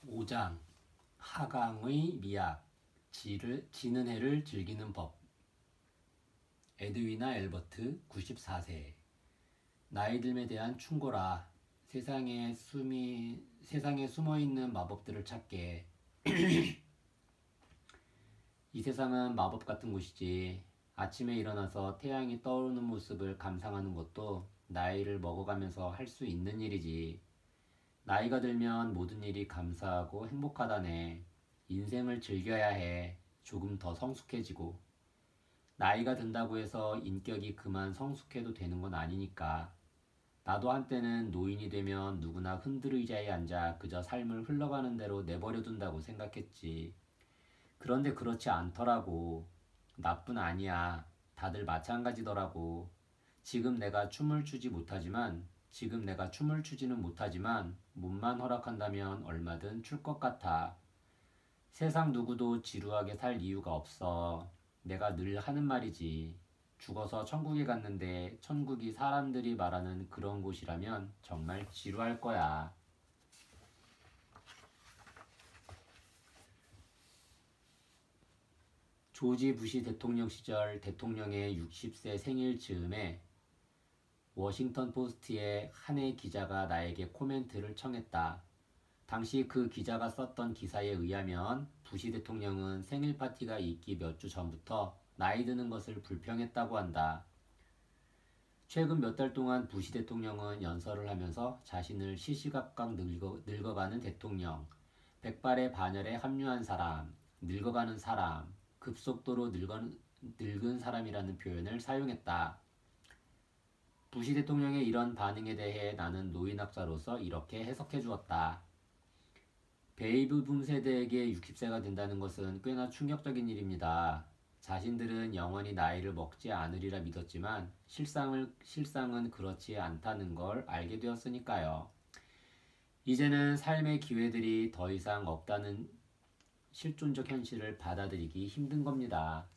5장 하강의 미학 지는 해를 즐기는 법. 에드위나 엘버트 94세. 나이 듦에 대한 충고라. 세상에 숨어있는 마법들을 찾게. 이 세상은 마법 같은 곳이지. 아침에 일어나서 태양이 떠오르는 모습을 감상하는 것도 나이를 먹어가면서 할 수 있는 일이지. 나이가 들면 모든 일이 감사하고 행복하다네. 인생을 즐겨야 해. 조금 더 성숙해지고. 나이가 든다고 해서 인격이 그만 성숙해도 되는 건 아니니까. 나도 한때는 노인이 되면 누구나 흔들의자에 앉아 그저 삶을 흘러가는 대로 내버려 둔다고 생각했지. 그런데 그렇지 않더라고. 나뿐 아니야. 다들 마찬가지더라고. 지금 내가 춤을 추지는 못하지만 몸만 허락한다면 얼마든 출 것 같아. 세상 누구도 지루하게 살 이유가 없어. 내가 늘 하는 말이지. 죽어서 천국에 갔는데 천국이 사람들이 말하는 그런 곳이라면 정말 지루할 거야. 조지 부시 대통령 시절 대통령의 60세 생일 즈음에 워싱턴 포스트의 한 기자가 나에게 코멘트를 청했다. 당시 그 기자가 썼던 기사에 의하면 부시 대통령은 생일 파티가 있기 몇 주 전부터 나이 드는 것을 불평했다고 한다. 최근 몇 달 동안 부시 대통령은 연설을 하면서 자신을 시시각각 늙어가는 대통령, 백발의 반열에 합류한 사람, 늙어가는 사람, 급속도로 늙은 사람이라는 표현을 사용했다. 부시 대통령의 이런 반응에 대해 나는 노인학자로서 이렇게 해석해 주었다. 베이비붐 세대에게 60세가 된다는 것은 꽤나 충격적인 일입니다. 자신들은 영원히 나이를 먹지 않으리라 믿었지만 실상은 그렇지 않다는 걸 알게 되었으니까요. 이제는 삶의 기회들이 더 이상 없다는 실존적 현실을 받아들이기 힘든 겁니다.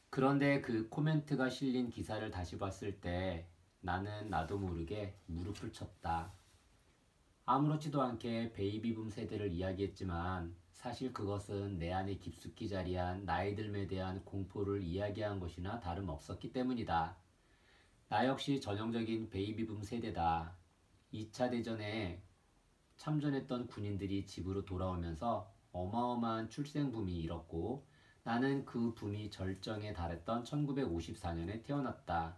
그런데 그 코멘트가 실린 기사를 다시 봤을 때 나는 나도 모르게 무릎을 쳤다. 아무렇지도 않게 베이비붐 세대를 이야기했지만 사실 그것은 내 안에 깊숙이 자리한 나이 듦에 대한 공포를 이야기한 것이나 다름없었기 때문이다. 나 역시 전형적인 베이비붐 세대다. 2차 대전에 참전했던 군인들이 집으로 돌아오면서 어마어마한 출생붐이 일었고 나는 그 붐이 절정에 달했던 1954년에 태어났다.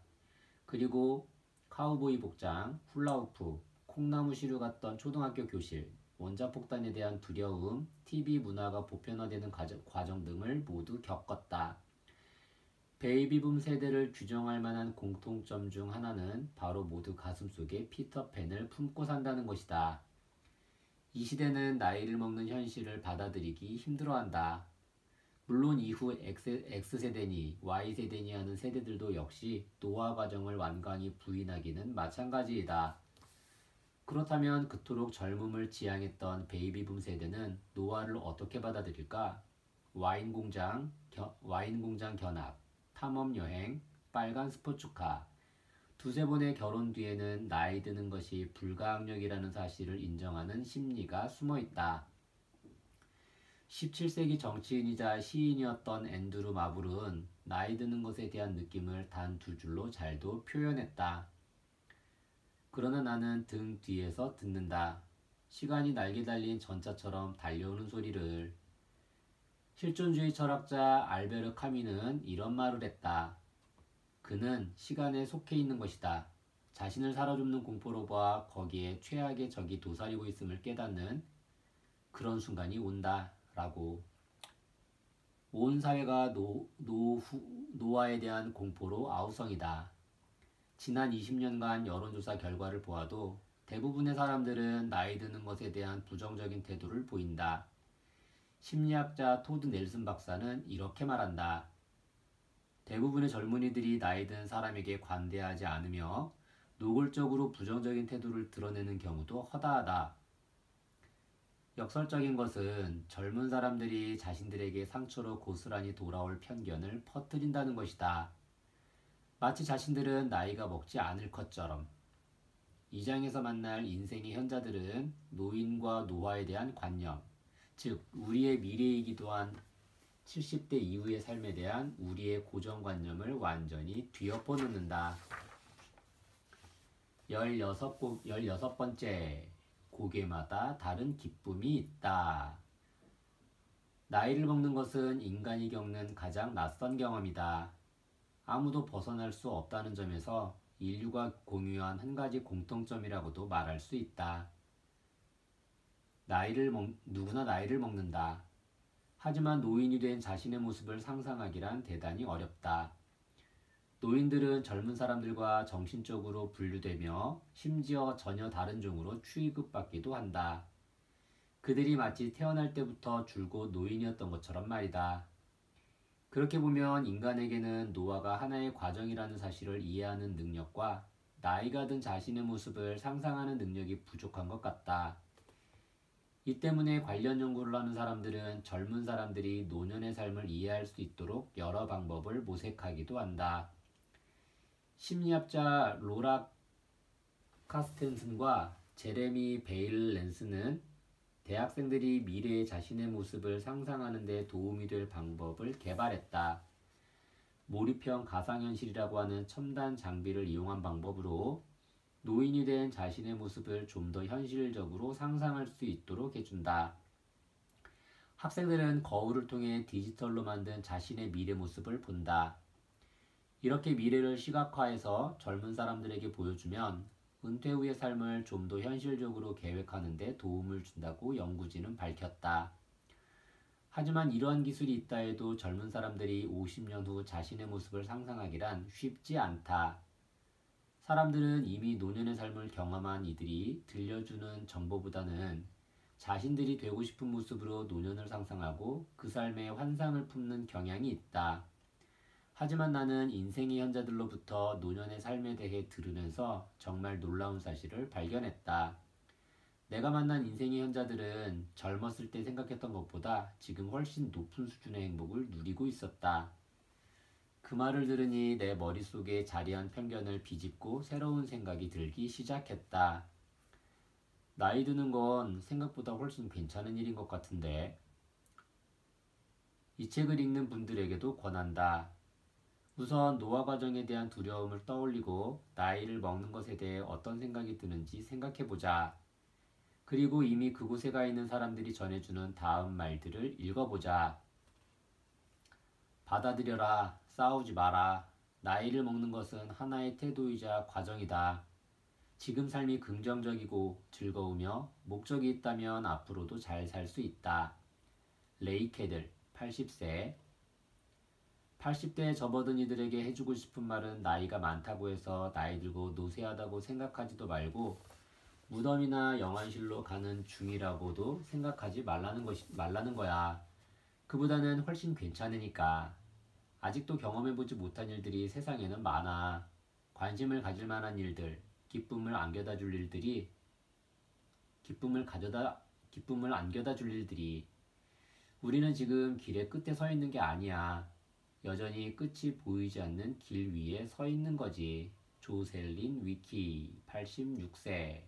그리고 카우보이 복장, 훌라후프, 콩나무 시루 같던 초등학교 교실, 원자폭탄에 대한 두려움, TV 문화가 보편화되는 과정 등을 모두 겪었다. 베이비붐 세대를 규정할 만한 공통점 중 하나는 바로 모두 가슴속에 피터팬을 품고 산다는 것이다. 이 시대는 나이를 먹는 현실을 받아들이기 힘들어한다. 물론 이후 X세대니 Y세대니 하는 세대들도 역시 노화 과정을 완강히 부인하기는 마찬가지이다. 그렇다면 그토록 젊음을 지향했던 베이비붐 세대는 노화를 어떻게 받아들일까? 와인공장 견학, 탐험여행, 빨간 스포츠카, 두세 번의 결혼 뒤에는 나이 드는 것이 불가항력이라는 사실을 인정하는 심리가 숨어있다. 17세기 정치인이자 시인이었던 앤드루 마블은 나이 드는 것에 대한 느낌을 단 두 줄로 잘도 표현했다. 그러나 나는 등 뒤에서 듣는다. 시간이 날개 달린 전차처럼 달려오는 소리를. 실존주의 철학자 알베르 카뮈는 이런 말을 했다. 그는 시간에 속해 있는 것이다. 자신을 사로잡는 공포로 봐 거기에 최악의 적이 도사리고 있음을 깨닫는 그런 순간이 온다. 라고. 온 사회가 노화에 대한 공포로 아우성이다. 지난 20년간 여론조사 결과를 보아도 대부분의 사람들은 나이 드는 것에 대한 부정적인 태도를 보인다. 심리학자 토드 넬슨 박사는 이렇게 말한다. 대부분의 젊은이들이 나이 든 사람에게 관대하지 않으며 노골적으로 부정적인 태도를 드러내는 경우도 허다하다. 역설적인 것은 젊은 사람들이 자신들에게 상처로 고스란히 돌아올 편견을 퍼뜨린다는 것이다. 마치 자신들은 나이가 먹지 않을 것처럼. 이 장에서 만날 인생의 현자들은 노인과 노화에 대한 관념, 즉 우리의 미래이기도 한 70대 이후의 삶에 대한 우리의 고정관념을 완전히 뒤엎어 놓는다. 16번째, 고개마다 다른 기쁨이 있다. 나이를 먹는 것은 인간이 겪는 가장 낯선 경험이다. 아무도 벗어날 수 없다는 점에서 인류가 공유한 한 가지 공통점이라고도 말할 수 있다. 누구나 나이를 먹는다. 하지만 노인이 된 자신의 모습을 상상하기란 대단히 어렵다. 노인들은 젊은 사람들과 정신적으로 분류되며 심지어 전혀 다른 종으로 취급받기도 한다. 그들이 마치 태어날 때부터 줄곧 노인이었던 것처럼 말이다. 그렇게 보면 인간에게는 노화가 하나의 과정이라는 사실을 이해하는 능력과 나이가 든 자신의 모습을 상상하는 능력이 부족한 것 같다. 이 때문에 관련 연구를 하는 사람들은 젊은 사람들이 노년의 삶을 이해할 수 있도록 여러 방법을 모색하기도 한다. 심리학자 로라 카스텐슨과 제레미 베일 랜스는 대학생들이 미래의 자신의 모습을 상상하는 데 도움이 될 방법을 개발했다. 몰입형 가상현실이라고 하는 첨단 장비를 이용한 방법으로 노인이 된 자신의 모습을 좀 더 현실적으로 상상할 수 있도록 해준다. 학생들은 거울을 통해 디지털로 만든 자신의 미래 모습을 본다. 이렇게 미래를 시각화해서 젊은 사람들에게 보여주면 은퇴 후의 삶을 좀 더 현실적으로 계획하는 데 도움을 준다고 연구진은 밝혔다. 하지만 이러한 기술이 있다 해도 젊은 사람들이 50년 후 자신의 모습을 상상하기란 쉽지 않다. 사람들은 이미 노년의 삶을 경험한 이들이 들려주는 정보보다는 자신들이 되고 싶은 모습으로 노년을 상상하고 그 삶에 환상을 품는 경향이 있다. 하지만 나는 인생의 현자들로부터 노년의 삶에 대해 들으면서 정말 놀라운 사실을 발견했다. 내가 만난 인생의 현자들은 젊었을 때 생각했던 것보다 지금 훨씬 높은 수준의 행복을 누리고 있었다. 그 말을 들으니 내 머릿속에 자리한 편견을 비집고 새로운 생각이 들기 시작했다. 나이 드는 건 생각보다 훨씬 괜찮은 일인 것 같은데. 이 책을 읽는 분들에게도 권한다. 우선 노화 과정에 대한 두려움을 떠올리고 나이를 먹는 것에 대해 어떤 생각이 드는지 생각해보자. 그리고 이미 그곳에 가 있는 사람들이 전해주는 다음 말들을 읽어보자. 받아들여라. 싸우지 마라. 나이를 먹는 것은 하나의 태도이자 과정이다. 지금 삶이 긍정적이고 즐거우며 목적이 있다면 앞으로도 잘 살 수 있다. 레이 캐들, 80세. 80대에 접어든 이들에게 해주고 싶은 말은 나이가 많다고 해서 나이 들고 노쇠하다고 생각하지도 말고 무덤이나 영안실로 가는 중이라고도 생각하지 말라는 거야. 그보다는 훨씬 괜찮으니까. 아직도 경험해보지 못한 일들이 세상에는 많아. 관심을 가질 만한 일들, 기쁨을 안겨다 줄 일들이 우리는 지금 길의 끝에 서 있는 게 아니야. 여전히 끝이 보이지 않는 길 위에 서 있는 거지. 조셀린 위키, 86세.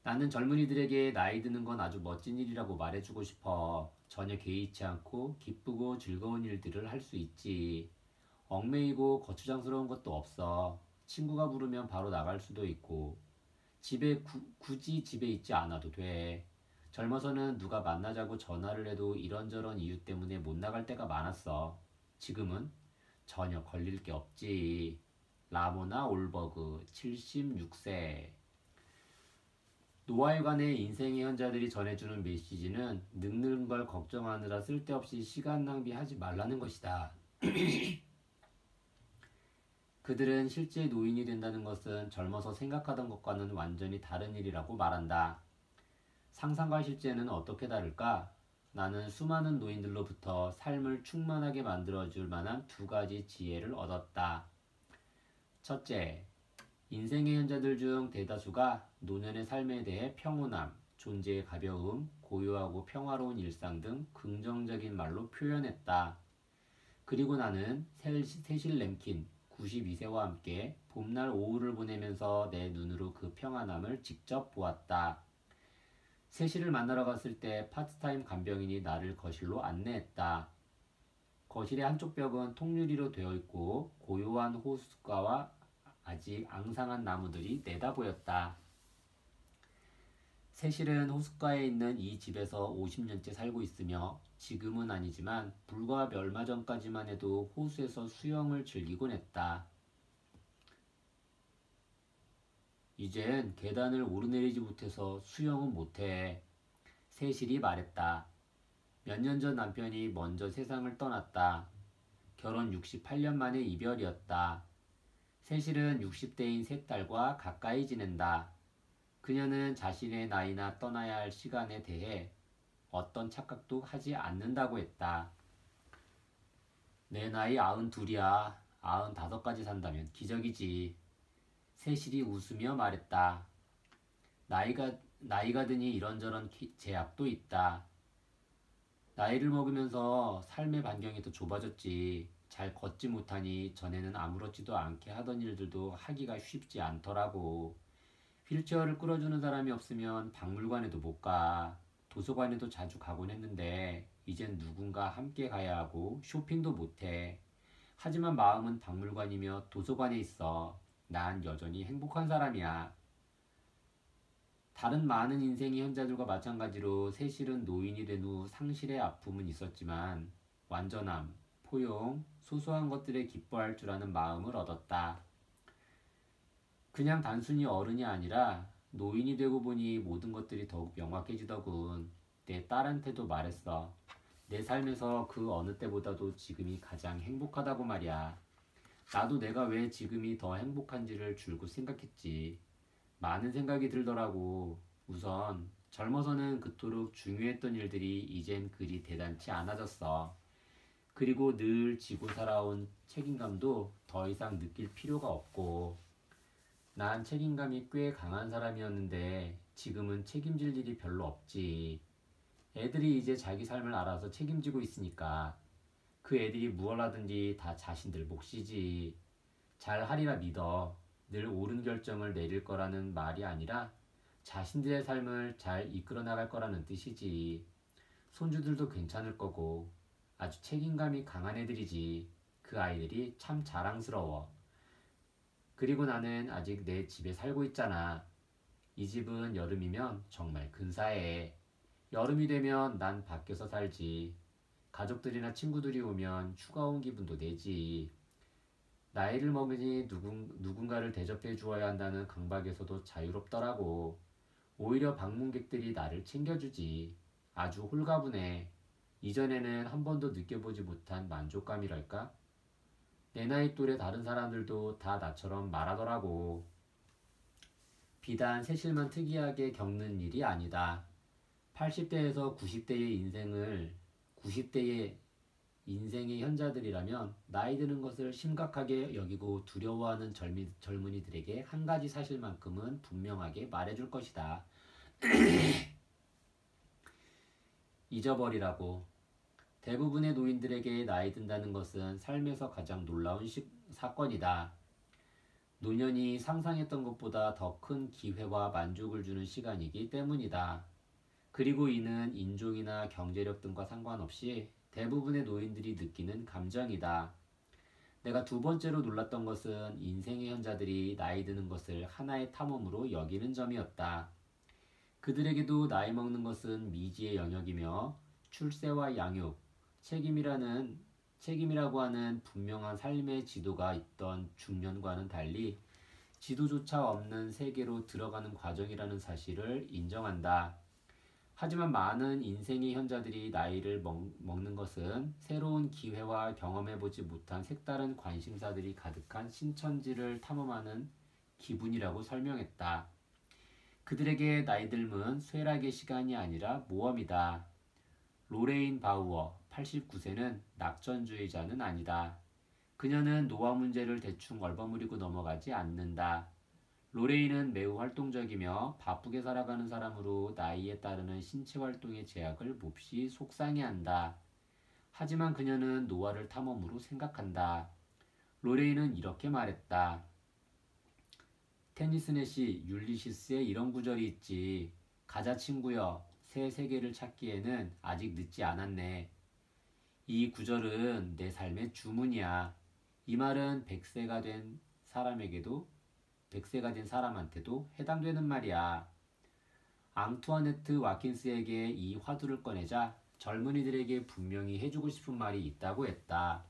나는 젊은이들에게 나이 드는 건 아주 멋진 일이라고 말해주고 싶어. 전혀 개의치 않고 기쁘고 즐거운 일들을 할 수 있지. 얽매이고 거추장스러운 것도 없어. 친구가 부르면 바로 나갈 수도 있고 굳이 집에 있지 않아도 돼. 젊어서는 누가 만나자고 전화를 해도 이런저런 이유 때문에 못 나갈 때가 많았어. 지금은 전혀 걸릴 게 없지. 라모나 올버그, 76세. 노화에 관해 인생의 현자들이 전해주는 메시지는 늙는 걸 걱정하느라 쓸데없이 시간 낭비하지 말라는 것이다. 그들은 실제 노인이 된다는 것은 젊어서 생각하던 것과는 완전히 다른 일이라고 말한다. 상상과 실제는 어떻게 다를까? 나는 수많은 노인들로부터 삶을 충만하게 만들어줄 만한 두 가지 지혜를 얻었다. 첫째, 인생의 현자들 중 대다수가 노년의 삶에 대해 평온함, 존재의 가벼움, 고요하고 평화로운 일상 등 긍정적인 말로 표현했다. 그리고 나는 세실 램킨, 92세와 함께 봄날 오후를 보내면서 내 눈으로 그 평안함을 직접 보았다. 세시를 만나러 갔을 때 파트타임 간병인이 나를 거실로 안내했다. 거실의 한쪽 벽은 통유리로 되어 있고 고요한 호숫가와 아직 앙상한 나무들이 내다보였다. 세실은 호숫가에 있는 이 집에서 50년째 살고 있으며 지금은 아니지만 불과 얼마 전까지만 해도 호수에서 수영을 즐기곤 했다. 이젠 계단을 오르내리지 못해서 수영은 못해. 세실이 말했다. 몇 년 전 남편이 먼저 세상을 떠났다. 결혼 68년 만에 이별이었다. 세실은 60대인 세 딸과 가까이 지낸다. 그녀는 자신의 나이나 떠나야 할 시간에 대해 어떤 착각도 하지 않는다고 했다. 내 나이 92이야. 95까지 산다면 기적이지. 세실이 웃으며 말했다. 나이가 드니 이런저런 제약도 있다. 나이를 먹으면서 삶의 반경이 더 좁아졌지. 잘 걷지 못하니 전에는 아무렇지도 않게 하던 일들도 하기가 쉽지 않더라고. 휠체어를 끌어주는 사람이 없으면 박물관에도 못 가. 도서관에도 자주 가곤 했는데 이젠 누군가 함께 가야 하고 쇼핑도 못해. 하지만 마음은 박물관이며 도서관에 있어. 난 여전히 행복한 사람이야. 다른 많은 인생의 현자들과 마찬가지로 세실은 노인이 된 후 상실의 아픔은 있었지만 완전함, 포용, 소소한 것들에 기뻐할 줄 아는 마음을 얻었다. 그냥 단순히 어른이 아니라 노인이 되고 보니 모든 것들이 더욱 명확해지더군. 내 딸한테도 말했어. 내 삶에서 그 어느 때보다도 지금이 가장 행복하다고 말이야. 나도 내가 왜 지금이 더 행복한지를 줄곧 생각했지. 많은 생각이 들더라고. 우선 젊어서는 그토록 중요했던 일들이 이젠 그리 대단치 않아졌어. 그리고 늘 지고 살아온 책임감도 더 이상 느낄 필요가 없고. 난 책임감이 꽤 강한 사람이었는데 지금은 책임질 일이 별로 없지. 애들이 이제 자기 삶을 알아서 책임지고 있으니까 그 애들이 무얼 하든지 다 자신들 몫이지. 잘 하리라 믿어. 늘 옳은 결정을 내릴 거라는 말이 아니라 자신들의 삶을 잘 이끌어 나갈 거라는 뜻이지. 손주들도 괜찮을 거고 아주 책임감이 강한 애들이지. 그 아이들이 참 자랑스러워. 그리고 나는 아직 내 집에 살고 있잖아. 이 집은 여름이면 정말 근사해. 여름이 되면 난 밖에서 살지. 가족들이나 친구들이 오면 휴가 온 기분도 내지. 나이를 먹으니 누군가를 대접해 주어야 한다는 강박에서도 자유롭더라고. 오히려 방문객들이 나를 챙겨주지. 아주 홀가분해. 이전에는 한 번도 느껴보지 못한 만족감이랄까? 내 나이 또래 다른 사람들도 다 나처럼 말하더라고. 비단 세실만 특이하게 겪는 일이 아니다. 80대에서 90대의 인생의 현자들이라면 나이 드는 것을 심각하게 여기고 두려워하는 젊은이들에게 한 가지 사실만큼은 분명하게 말해줄 것이다. 잊어버리라고. 대부분의 노인들에게 나이 든다는 것은 삶에서 가장 놀라운 사건이다. 노년이 상상했던 것보다 더 큰 기회와 만족을 주는 시간이기 때문이다. 그리고 이는 인종이나 경제력 등과 상관없이 대부분의 노인들이 느끼는 감정이다. 내가 두 번째로 놀랐던 것은 인생의 현자들이 나이 드는 것을 하나의 탐험으로 여기는 점이었다. 그들에게도 나이 먹는 것은 미지의 영역이며 출세와 양육, 책임이라고 하는 분명한 삶의 지도가 있던 중년과는 달리 지도조차 없는 세계로 들어가는 과정이라는 사실을 인정한다. 하지만 많은 인생의 현자들이 나이를 먹는 것은 새로운 기회와 경험해보지 못한 색다른 관심사들이 가득한 신천지를 탐험하는 기분이라고 설명했다. 그들에게 나이듦은 쇠락의 시간이 아니라 모험이다. 로레인 바우어 89세는 낙천주의자는 아니다. 그녀는 노화 문제를 대충 얼버무리고 넘어가지 않는다. 로레인은 매우 활동적이며 바쁘게 살아가는 사람으로 나이에 따르는 신체 활동의 제약을 몹시 속상해한다. 하지만 그녀는 노화를 탐험으로 생각한다. 로레인은 이렇게 말했다. 테니스넷이 율리시스에 이런 구절이 있지. 가자 친구여, 새 세계를 찾기에는 아직 늦지 않았네. 이 구절은 내 삶의 주문이야. 이 말은 100세가 된 사람한테도 해당되는 말이야. 앙투아네트 와킨스에게 이 화두를 꺼내자 젊은이들에게 분명히 해주고 싶은 말이 있다고 했다.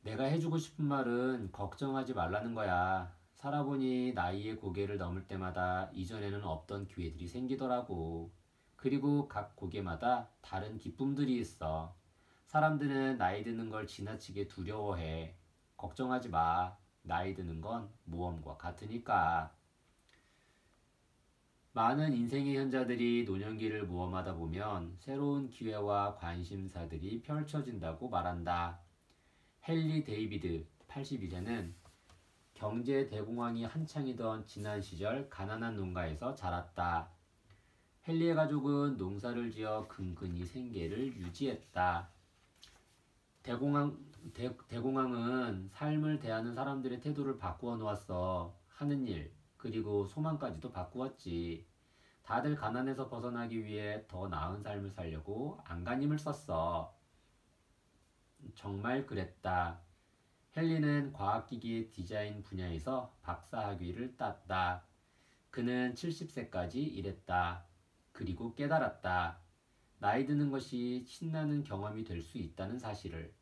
내가 해주고 싶은 말은 걱정하지 말라는 거야. 살아보니 나이의 고개를 넘을 때마다 이전에는 없던 기회들이 생기더라고. 그리고 각 고개마다 다른 기쁨들이 있어. 사람들은 나이 드는 걸 지나치게 두려워해. 걱정하지 마. 나이 드는 건 모험과 같으니까. 많은 인생의 현자들이 노년기를 모험하다 보면 새로운 기회와 관심사들이 펼쳐진다고 말한다. 헨리 데이비드 82세는 경제 대공황이 한창이던 지난 시절 가난한 농가에서 자랐다. 헨리의 가족은 농사를 지어 근근히 생계를 유지했다. 대공황은 삶을 대하는 사람들의 태도를 바꾸어 놓았어. 하는 일, 그리고 소망까지도 바꾸었지. 다들 가난에서 벗어나기 위해 더 나은 삶을 살려고 안간힘을 썼어. 정말 그랬다. 헨리는 과학기기 디자인 분야에서 박사학위를 땄다. 그는 70세까지 일했다. 그리고 깨달았다. 나이 드는 것이 신나는 경험이 될 수 있다는 사실을.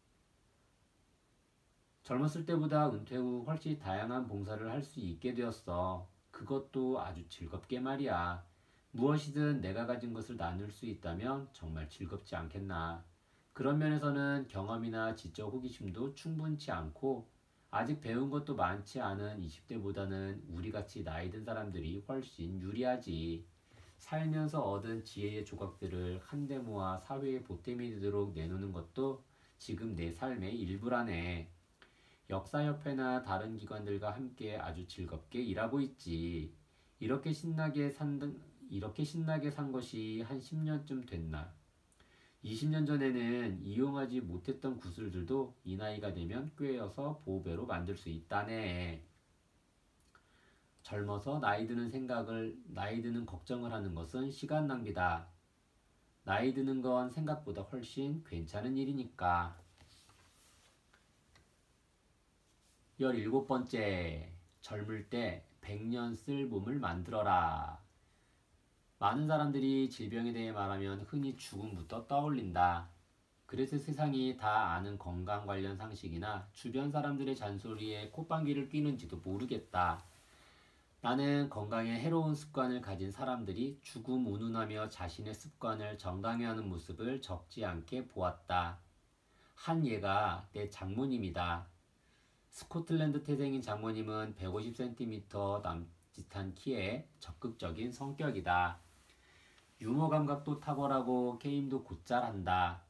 젊었을 때보다 은퇴 후 훨씬 다양한 봉사를 할 수 있게 되었어. 그것도 아주 즐겁게 말이야. 무엇이든 내가 가진 것을 나눌 수 있다면 정말 즐겁지 않겠나. 그런 면에서는 경험이나 지적 호기심도 충분치 않고 아직 배운 것도 많지 않은 20대보다는 우리같이 나이 든 사람들이 훨씬 유리하지. 살면서 얻은 지혜의 조각들을 한데 모아 사회에 보탬이 되도록 내놓는 것도 지금 내 삶의 일부라네. 역사협회나 다른 기관들과 함께 아주 즐겁게 일하고 있지. 이렇게 신나게 산 것이 한 10년쯤 됐나. 20년 전에는 이용하지 못했던 구슬들도 이 나이가 되면 꿰어서 보배로 만들 수 있다네. 젊어서 나이 드는 걱정을 하는 것은 시간 낭비다. 나이 드는 건 생각보다 훨씬 괜찮은 일이니까. 17번째, 젊을 때 100년 쓸 몸을 만들어라. 많은 사람들이 질병에 대해 말하면 흔히 죽음부터 떠올린다. 그래서 세상이 다 아는 건강 관련 상식이나 주변 사람들의 잔소리에 콧방귀를 뀌는지도 모르겠다. 나는 건강에 해로운 습관을 가진 사람들이 죽음 운운하며 자신의 습관을 정당화하는 모습을 적지 않게 보았다. 한 예가 내 장모님이다. 스코틀랜드 태생인 장모님은 150cm 남짓한 키에 적극적인 성격이다. 유머 감각도 탁월하고 게임도 곧잘 한다.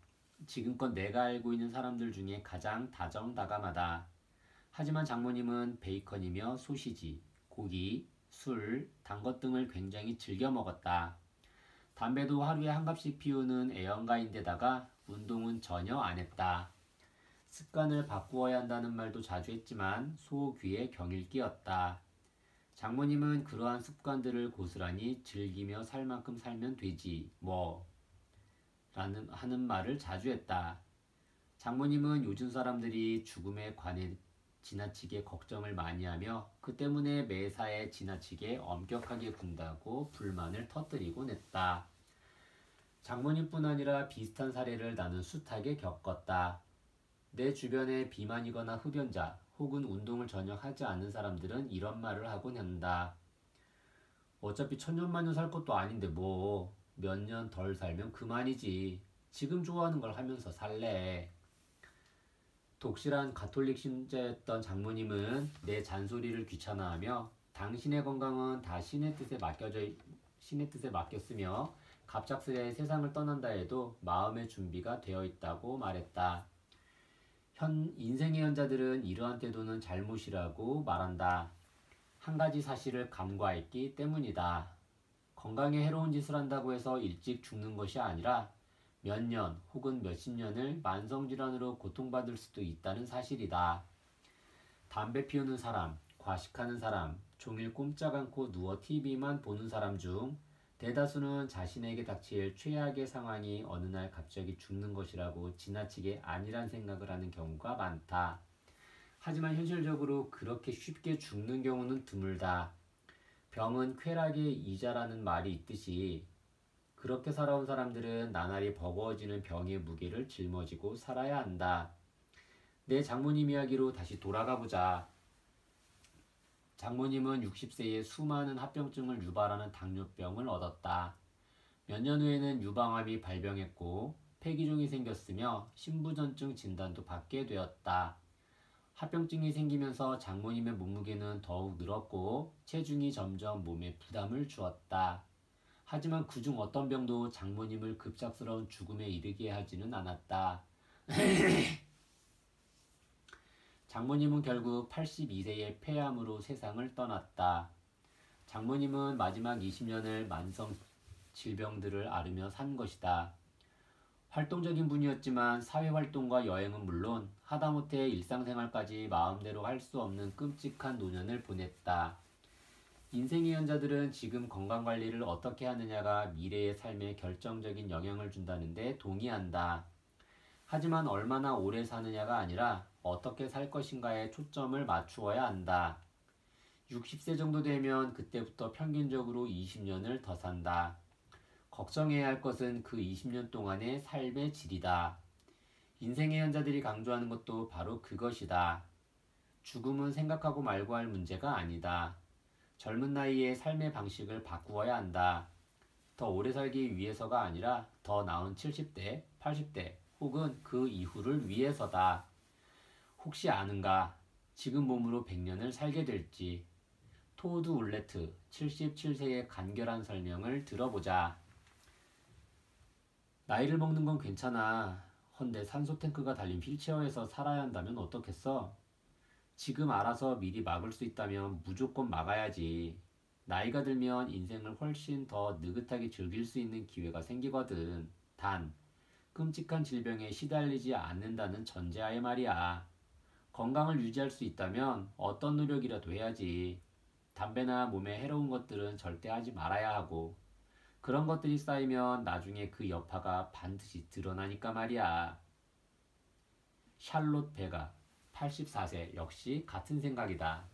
지금껏 내가 알고 있는 사람들 중에 가장 다정다감하다. 하지만 장모님은 베이컨이며 소시지, 고기, 술, 단 것 등을 굉장히 즐겨 먹었다. 담배도 하루에 한 갑씩 피우는 애연가인데다가 운동은 전혀 안 했다. 습관을 바꾸어야 한다는 말도 자주 했지만 소귀에 경일기였다. 장모님은 그러한 습관들을 고스란히 즐기며 살 만큼 살면 되지 하는 말을 자주 했다. 장모님은 요즘 사람들이 죽음에 관해 지나치게 걱정을 많이 하며 그 때문에 매사에 지나치게 엄격하게 군다고 불만을 터뜨리곤 했다. 장모님뿐 아니라 비슷한 사례를 나는 숱하게 겪었다. 내 주변에 비만이거나 흡연자 혹은 운동을 전혀 하지 않는 사람들은 이런 말을 하곤 한다. 어차피 천년만년 살 것도 아닌데 몇 년 덜 살면 그만이지. 지금 좋아하는 걸 하면서 살래. 독실한 가톨릭 신자였던 장모님은 내 잔소리를 귀찮아하며 당신의 건강은 다 신의 뜻에 맡겼으며 갑작스레 세상을 떠난다 해도 마음의 준비가 되어 있다고 말했다. 인생의 현자들은 이러한 태도는 잘못이라고 말한다. 한 가지 사실을 간과했기 때문이다. 건강에 해로운 짓을 한다고 해서 일찍 죽는 것이 아니라 몇 년 혹은 몇십 년을 만성질환으로 고통받을 수도 있다는 사실이다. 담배 피우는 사람, 과식하는 사람, 종일 꼼짝 않고 누워 TV만 보는 사람 중 대다수는 자신에게 닥칠 최악의 상황이 어느 날 갑자기 죽는 것이라고 지나치게 아니란 생각을 하는 경우가 많다. 하지만 현실적으로 그렇게 쉽게 죽는 경우는 드물다. 병은 쾌락의 이자라는 말이 있듯이 그렇게 살아온 사람들은 나날이 버거워지는 병의 무게를 짊어지고 살아야 한다. 내 장모님 이야기로 다시 돌아가 보자. 장모님은 60세에 수많은 합병증을 유발하는 당뇨병을 얻었다. 몇 년 후에는 유방암이 발병했고 폐기종이 생겼으며 신부전증 진단도 받게 되었다. 합병증이 생기면서 장모님의 몸무게는 더욱 늘었고 체중이 점점 몸에 부담을 주었다. 하지만 그중 어떤 병도 장모님을 급작스러운 죽음에 이르게 하지는 않았다. 장모님은 결국 82세의 폐암으로 세상을 떠났다. 장모님은 마지막 20년을 만성 질병들을 앓으며 산 것이다. 활동적인 분이었지만 사회활동과 여행은 물론 하다못해 일상생활까지 마음대로 할 수 없는 끔찍한 노년을 보냈다. 인생의 연자들은 지금 건강관리를 어떻게 하느냐가 미래의 삶에 결정적인 영향을 준다는데 동의한다. 하지만 얼마나 오래 사느냐가 아니라 어떻게 살 것인가에 초점을 맞추어야 한다. 60세 정도 되면 그때부터 평균적으로 20년을 더 산다. 걱정해야 할 것은 그 20년 동안의 삶의 질이다. 인생의 현자들이 강조하는 것도 바로 그것이다. 죽음은 생각하고 말고 할 문제가 아니다. 젊은 나이에 삶의 방식을 바꾸어야 한다. 더 오래 살기 위해서가 아니라 더 나은 70대, 80대 혹은 그 이후를 위해서다. 혹시 아는가? 지금 몸으로 100년을 살게 될지. 토드 울레트 77세의 간결한 설명을 들어보자. 나이를 먹는 건 괜찮아. 헌데 산소 탱크가 달린 휠체어에서 살아야 한다면 어떻겠어? 지금 알아서 미리 막을 수 있다면 무조건 막아야지. 나이가 들면 인생을 훨씬 더 느긋하게 즐길 수 있는 기회가 생기거든. 단, 끔찍한 질병에 시달리지 않는다는 전제하에 말이야. 건강을 유지할 수 있다면 어떤 노력이라도 해야지. 담배나 몸에 해로운 것들은 절대 하지 말아야 하고 그런 것들이 쌓이면 나중에 그 여파가 반드시 드러나니까 말이야. 샬롯 베가 84세 역시 같은 생각이다.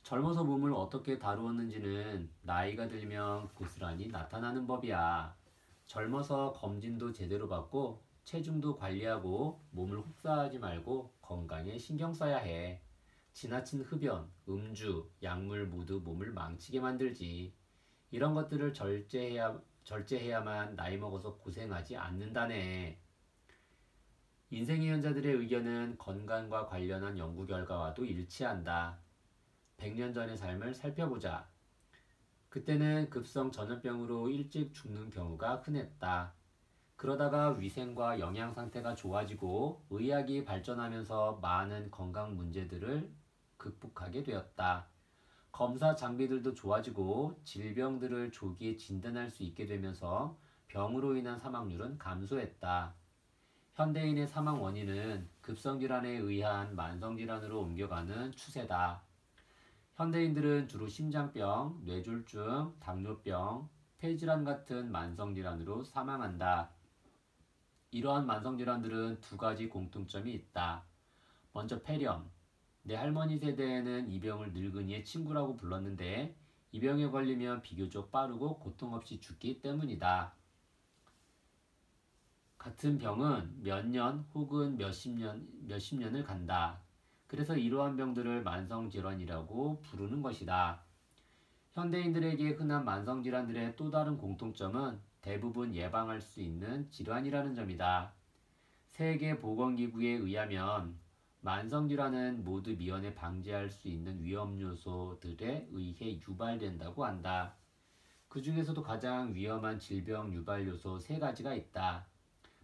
젊어서 몸을 어떻게 다루었는지는 나이가 들면 고스란히 나타나는 법이야. 젊어서 검진도 제대로 받고 체중도 관리하고 몸을 혹사하지 말고 건강에 신경 써야 해. 지나친 흡연, 음주, 약물 모두 몸을 망치게 만들지. 이런 것들을 절제해야만 나이 먹어서 고생하지 않는다네. 인생의 현자들의 의견은 건강과 관련한 연구 결과와도 일치한다. 100년 전의 삶을 살펴보자. 그때는 급성 전염병으로 일찍 죽는 경우가 흔했다. 그러다가 위생과 영양 상태가 좋아지고 의학이 발전하면서 많은 건강 문제들을 극복하게 되었다. 검사 장비들도 좋아지고 질병들을 조기에 진단할 수 있게 되면서 병으로 인한 사망률은 감소했다. 현대인의 사망 원인은 급성질환에 의한 만성질환으로 옮겨가는 추세다. 현대인들은 주로 심장병, 뇌졸중, 당뇨병, 폐질환 같은 만성질환으로 사망한다. 이러한 만성질환들은 두 가지 공통점이 있다. 먼저 폐렴. 내 할머니 세대에는 이 병을 늙은이의 친구라고 불렀는데 이 병에 걸리면 비교적 빠르고 고통 없이 죽기 때문이다. 같은 병은 몇 년 혹은 몇십 년을 간다. 그래서 이러한 병들을 만성질환이라고 부르는 것이다. 현대인들에게 흔한 만성질환들의 또 다른 공통점은 대부분 예방할 수 있는 질환이라는 점이다. 세계보건기구에 의하면 만성질환은 모두 미연에 방지할 수 있는 위험요소들에 의해 유발된다고 한다. 그 중에서도 가장 위험한 질병 유발 요소 3가지가 있다.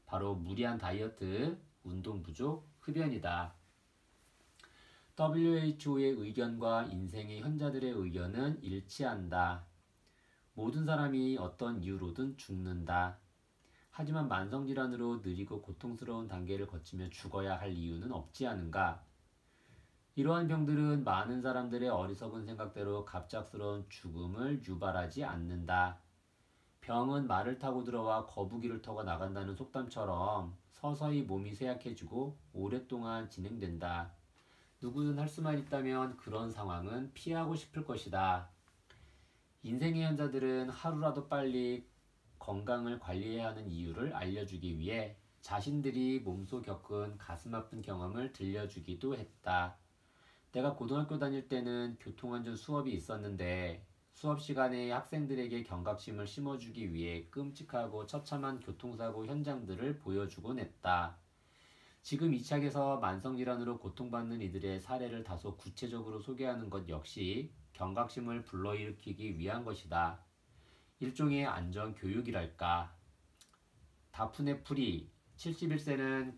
바로 무리한 다이어트, 운동 부족, 흡연이다. WHO의 의견과 인생의 현자들의 의견은 일치한다. 모든 사람이 어떤 이유로든 죽는다. 하지만 만성질환으로 느리고 고통스러운 단계를 거치며 죽어야 할 이유는 없지 않은가? 이러한 병들은 많은 사람들의 어리석은 생각대로 갑작스러운 죽음을 유발하지 않는다. 병은 말을 타고 들어와 거북이를 타고 나간다는 속담처럼 서서히 몸이 쇠약해지고 오랫동안 진행된다. 누구든 할 수만 있다면 그런 상황은 피하고 싶을 것이다. 인생의 현자들은 하루라도 빨리 건강을 관리해야 하는 이유를 알려주기 위해 자신들이 몸소 겪은 가슴 아픈 경험을 들려주기도 했다. 내가 고등학교 다닐 때는 교통안전 수업이 있었는데 수업 시간에 학생들에게 경각심을 심어주기 위해 끔찍하고 처참한 교통사고 현장들을 보여주곤 했다. 지금 이 책에서 만성질환으로 고통받는 이들의 사례를 다소 구체적으로 소개하는 것 역시 경각심을 불러일으키기 위한 것이다. 일종의 안전교육이랄까. 다프네 프리 71세는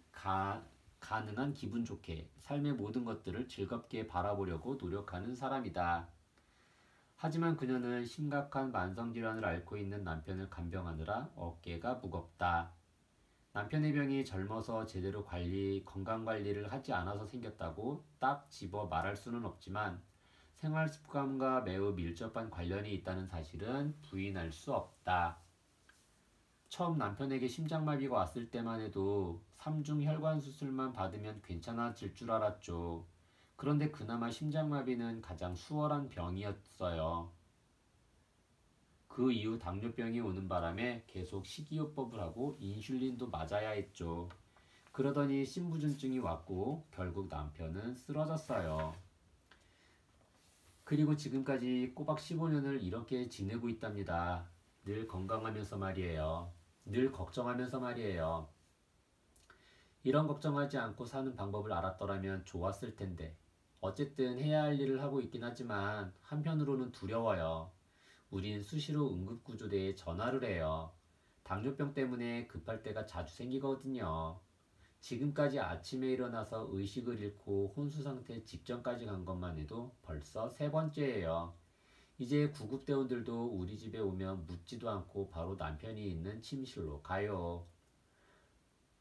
가능한 기분 좋게 삶의 모든 것들을 즐겁게 바라보려고 노력하는 사람이다. 하지만 그녀는 심각한 만성질환을 앓고 있는 남편을 간병하느라 어깨가 무겁다. 남편의 병이 젊어서 제대로 건강관리를 하지 않아서 생겼다고 딱 집어 말할 수는 없지만 생활습관과 매우 밀접한 관련이 있다는 사실은 부인할 수 없다. 처음 남편에게 심장마비가 왔을 때만 해도 3중 혈관 수술만 받으면 괜찮아질 줄 알았죠. 그런데 그나마 심장마비는 가장 수월한 병이었어요. 그 이후 당뇨병이 오는 바람에 계속 식이요법을 하고 인슐린도 맞아야 했죠. 그러더니 신부전증이 왔고 결국 남편은 쓰러졌어요. 그리고 지금까지 꼬박 15년을 이렇게 지내고 있답니다. 늘 건강하면서 말이에요. 늘 걱정하면서 말이에요. 이런 걱정하지 않고 사는 방법을 알았더라면 좋았을 텐데. 어쨌든 해야 할 일을 하고 있긴 하지만 한편으로는 두려워요. 우린 수시로 응급구조대에 전화를 해요. 당뇨병 때문에 급할 때가 자주 생기거든요. 지금까지 아침에 일어나서 의식을 잃고 혼수 상태 직전까지 간 것만 해도 벌써 3번째예요. 이제 구급대원들도 우리 집에 오면 묻지도 않고 바로 남편이 있는 침실로 가요.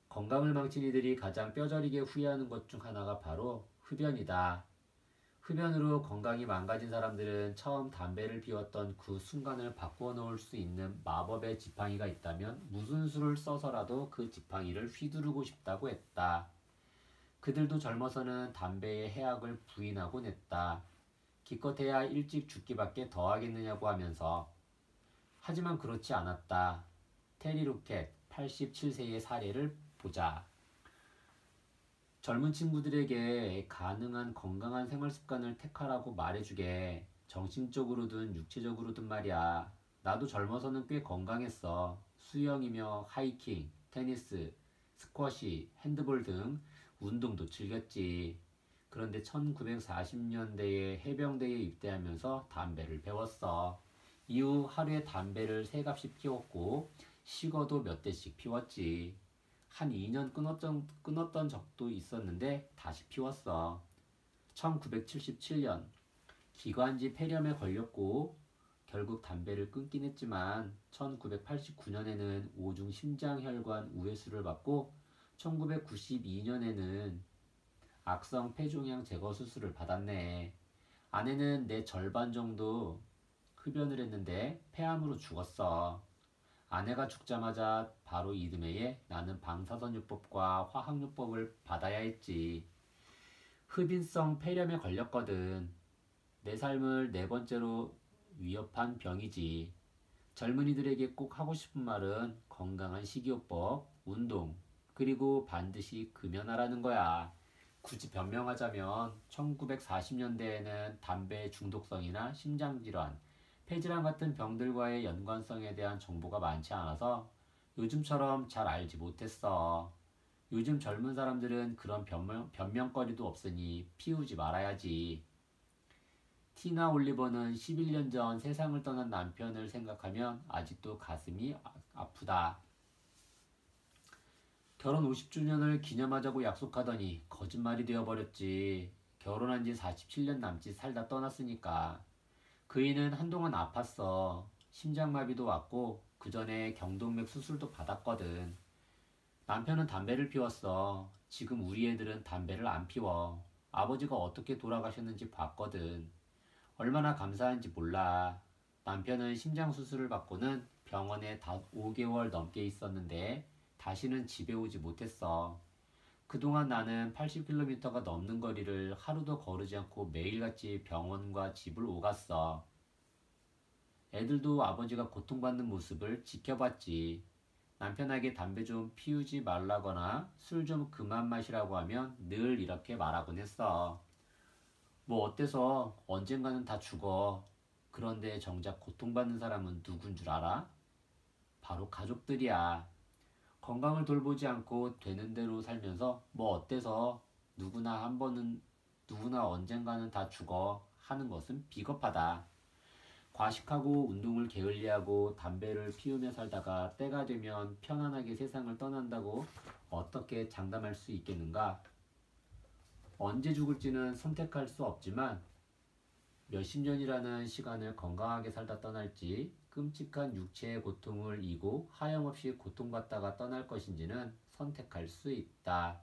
건강을 망친 이들이 가장 뼈저리게 후회하는 것 중 하나가 바로 흡연이다. 흡연으로 건강이 망가진 사람들은 처음 담배를 피웠던 그 순간을 바꾸어 놓을 수 있는 마법의 지팡이가 있다면 무슨 수를 써서라도 그 지팡이를 휘두르고 싶다고 했다. 그들도 젊어서는 담배의 해악을 부인하곤 했다. 기껏해야 일찍 죽기밖에 더 하겠느냐고 하면서. 하지만 그렇지 않았다. 테리 루켓 87세의 사례를 보자. 젊은 친구들에게 가능한 건강한 생활 습관을 택하라고 말해주게. 정신적으로든 육체적으로든 말이야. 나도 젊어서는 꽤 건강했어. 수영이며 하이킹, 테니스, 스쿼시, 핸드볼 등 운동도 즐겼지. 그런데 1940년대에 해병대에 입대하면서 담배를 배웠어. 이후 하루에 담배를 3갑씩 피웠고 식어도 몇 대씩 피웠지. 한 2년 끊었던 적도 있었는데 다시 피웠어. 1977년 기관지 폐렴에 걸렸고 결국 담배를 끊긴 했지만 1989년에는 오중 심장혈관 우회수를 받고 1992년에는 악성 폐종양 제거 수술을 받았네. 아내는 내 절반 정도 흡연을 했는데 폐암으로 죽었어. 아내가 죽자마자 바로 이듬해에 나는 방사선요법과 화학요법을 받아야 했지. 흡인성 폐렴에 걸렸거든. 내 삶을 4번째로 위협한 병이지. 젊은이들에게 꼭 하고 싶은 말은 건강한 식이요법, 운동, 그리고 반드시 금연하라는 거야. 굳이 변명하자면 1940년대에는 담배 중독성이나 심장질환, 폐질환 같은 병들과의 연관성에 대한 정보가 많지 않아서 요즘처럼 잘 알지 못했어. 요즘 젊은 사람들은 그런 변명거리도 없으니 피우지 말아야지. 티나 올리버는 11년 전 세상을 떠난 남편을 생각하면 아직도 가슴이 아프다. 결혼 50주년을 기념하자고 약속하더니 거짓말이 되어버렸지. 결혼한 지 47년 남짓 살다 떠났으니까. 그이는 한동안 아팠어. 심장마비도 왔고 그 전에 경동맥 수술도 받았거든. 남편은 담배를 피웠어. 지금 우리 애들은 담배를 안 피워. 아버지가 어떻게 돌아가셨는지 봤거든. 얼마나 감사한지 몰라. 남편은 심장수술을 받고는 병원에 5개월 넘게 있었는데 다시는 집에 오지 못했어. 그동안 나는 80km가 넘는 거리를 하루도 거르지 않고 매일같이 병원과 집을 오갔어. 애들도 아버지가 고통받는 모습을 지켜봤지. 남편에게 담배 좀 피우지 말라거나 술 좀 그만 마시라고 하면 늘 이렇게 말하곤 했어. 뭐 어때서 언젠가는 다 죽어. 그런데 정작 고통받는 사람은 누군 줄 알아? 바로 가족들이야. 건강을 돌보지 않고 되는 대로 살면서 뭐 어때서 누구나 한 번은 누구나 언젠가는 다 죽어 하는 것은 비겁하다. 과식하고 운동을 게을리하고 담배를 피우며 살다가 때가 되면 편안하게 세상을 떠난다고 어떻게 장담할 수 있겠는가? 언제 죽을지는 선택할 수 없지만 몇십 년이라는 시간을 건강하게 살다 떠날지 끔찍한 육체의 고통을 이고 하염없이 고통받다가 떠날 것인지는 선택할 수 있다.